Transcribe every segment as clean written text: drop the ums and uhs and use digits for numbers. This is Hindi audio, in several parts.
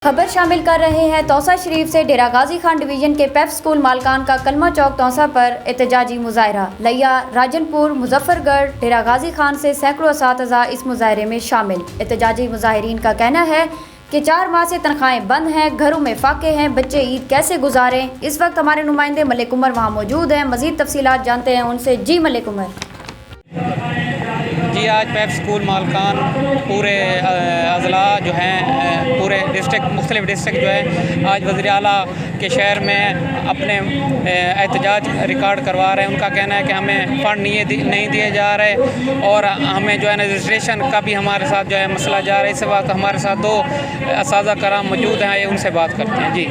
खबर शामिल कर रहे हैं तौसा शरीफ से। डेरा गाजी खान डिवीजन के पेप स्कूल मालकान का कलमा चौक तौसा पर एहतजाजी मुजाहरा। लिया, राजनपुर, मुजफ्फरगढ़, डेरा गाजी खान से सैकड़ों असातिज़ा इस मुजाहरे में शामिल। एहतजाजी मुजाहिरीन का कहना है कि 4 माह से तनख्वाहें बंद हैं, घरों में फाके हैं, बच्चे ईद कैसे गुजारें। इस वक्त हमारे नुमाइंदे मलिक उमर वहाँ मौजूद हैं। मज़ीद तफसीलात जानते हैं उनसे। जी मलिक उमर। जी, आज पेप स्कूल मालकान पूरे अज़ला जो हैं पूरे डिस्ट्रिक्ट मुख्तलिफ डिस्ट्रिक्ट जो है आज वज़ीर आला के शहर में अपने एहतजाज रिकॉर्ड करवा रहे हैं। उनका कहना है कि हमें फ़ंड नहीं दिए जा रहे और हमें जो है रजिस्ट्रेशन का भी हमारे साथ जो है मसला जा रहा है। इस वक्त हमारे साथ 2 असातिज़ा कराम मौजूद हैं, ये उनसे बात करते हैं। जी,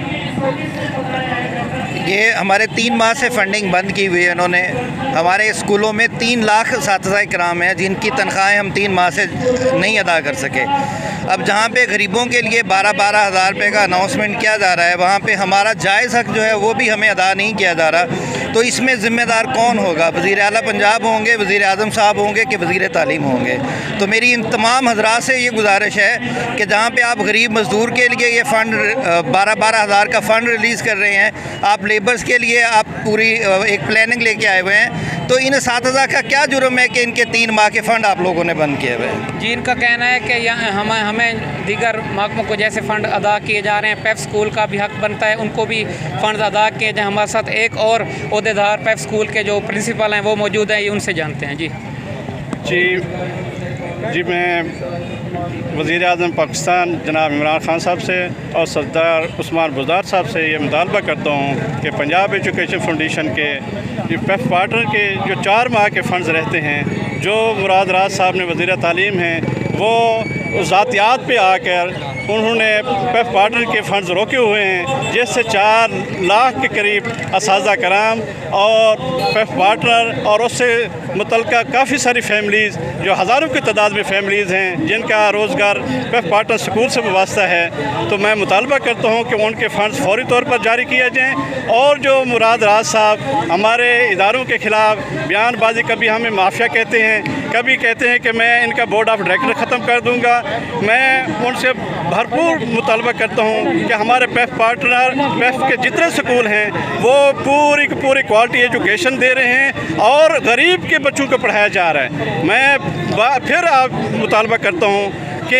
ये हमारे 3 माह से फंडिंग बंद की हुई है इन्होंने। हमारे स्कूलों में 3 लाख असातिज़ा कराम हैं जिनकी तनख्वाहें हम 3 माह से नहीं अदा कर सके। अब जहाँ पे गरीबों के लिए 12-12 हज़ार रुपये का अनाउंसमेंट किया जा रहा है, वहाँ पे हमारा जायज़ हक़ जो है वो भी हमें अदा नहीं किया जा रहा। तो इसमें ज़िम्मेदार कौन होगा? वज़ीर आला पंजाब होंगे, वज़ीर आज़म साहब होंगे कि वज़ीर तालीम होंगे? तो मेरी इन तमाम हज़रात से ये गुजारिश है कि जहाँ पे आप गरीब मज़दूर के लिए ये फ़ंड 12-12 हज़ार का फ़ंड रिलीज़ कर रहे हैं, आप लेबर्स के लिए आप पूरी एक प्लानिंग लेके आए हुए हैं, तो इन असातिज़ा का क्या जुर्म है कि इनके 3 माह के फ़ंड आप लोगों ने बंद किए हुए हैं? जी, इनका कहना है कि हमें दीगर महकमों को जैसे फ़ंड अदा किए जा रहे हैं, पेप स्कूल का भी हक़ बनता है उनको भी फ़ंड अदा किए जाए। हमारे साथ एक और ओहदेदार पेप स्कूल के जो प्रिंसिपल हैं वो मौजूद हैं, ये उनसे जानते हैं। जी, मैं वज़ीर आज़म पाकिस्तान जनाब इमरान ख़ान साहब से और सरदार उस्मान बुज़दार साहब से ये मुतालबा करता हूँ कि पंजाब एजुकेशन फाउंडेशन के ये पेप पार्टनर के जो 4 माह के फ़ंड्स रहते हैं, जो मुराद राज साहब ने वज़ीर तालीम हैं, वो ज़ातियात पे आकर उन्होंने पेप पार्टनर के फ़ंड्स रोके हुए हैं, जिससे 4 लाख के करीब असातिज़ा कराम और पेप पार्टनर और उससे मुतल्लिक़ा काफ़ी सारी फैमिलीज़ जो हज़ारों की तादाद में फैमिलीज़ हैं जिनका रोज़गार पेप पार्टनर स्कूल से वाबस्ता है। तो मैं मुतालबा करता हूँ कि उनके फ़ंड्स फ़ौरी तौर पर जारी किए जाएँ और जो मुराद राज साहब हमारे इदारों के ख़िलाफ़ बयानबाजी, कभी हमें माफिया कहते हैं, कभी कहते हैं कि मैं इनका बोर्ड ऑफ डायरेक्टर ख़त्म कर दूँगा, मैं उनसे भरपूर मुतालबा करता हूँ कि हमारे पेप पार्टनर पेप के जितने स्कूल हैं वो पूरी की पूरी क्वालिटी एजुकेशन दे रहे हैं और गरीब के बच्चों को पढ़ाया जा रहा है। मैं फिर आप मुतालबा करता हूँ कि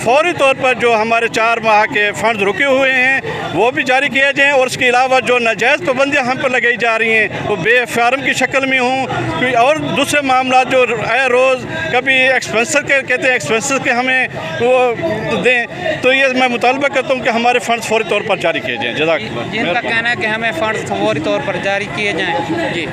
फ़ौरी तौर पर जो हमारे 4 माह के फ़ंड्स रुके हुए हैं वो भी जारी किए जाएँ और उसके अलावा जो नाजायज़ पाबंदियाँ हम पर लगाई जा रही हैं वो बेफार्म की शक्ल में हों और दूसरे मामला जो आए रोज़ कभी एक्सपेंसर के कहते हैं एक्सपेंसर के हमें वो दें, तो ये मैं मुतालबा करता हूँ कि हमारे फ़ंड्स फ़ौरी तौर पर जारी किए जाएँ। जज़ाकल्लाह। जिनका कहना है कि हमें फ़ंड्स फ़ौरी तौर पर जारी किए जाएँ। जी।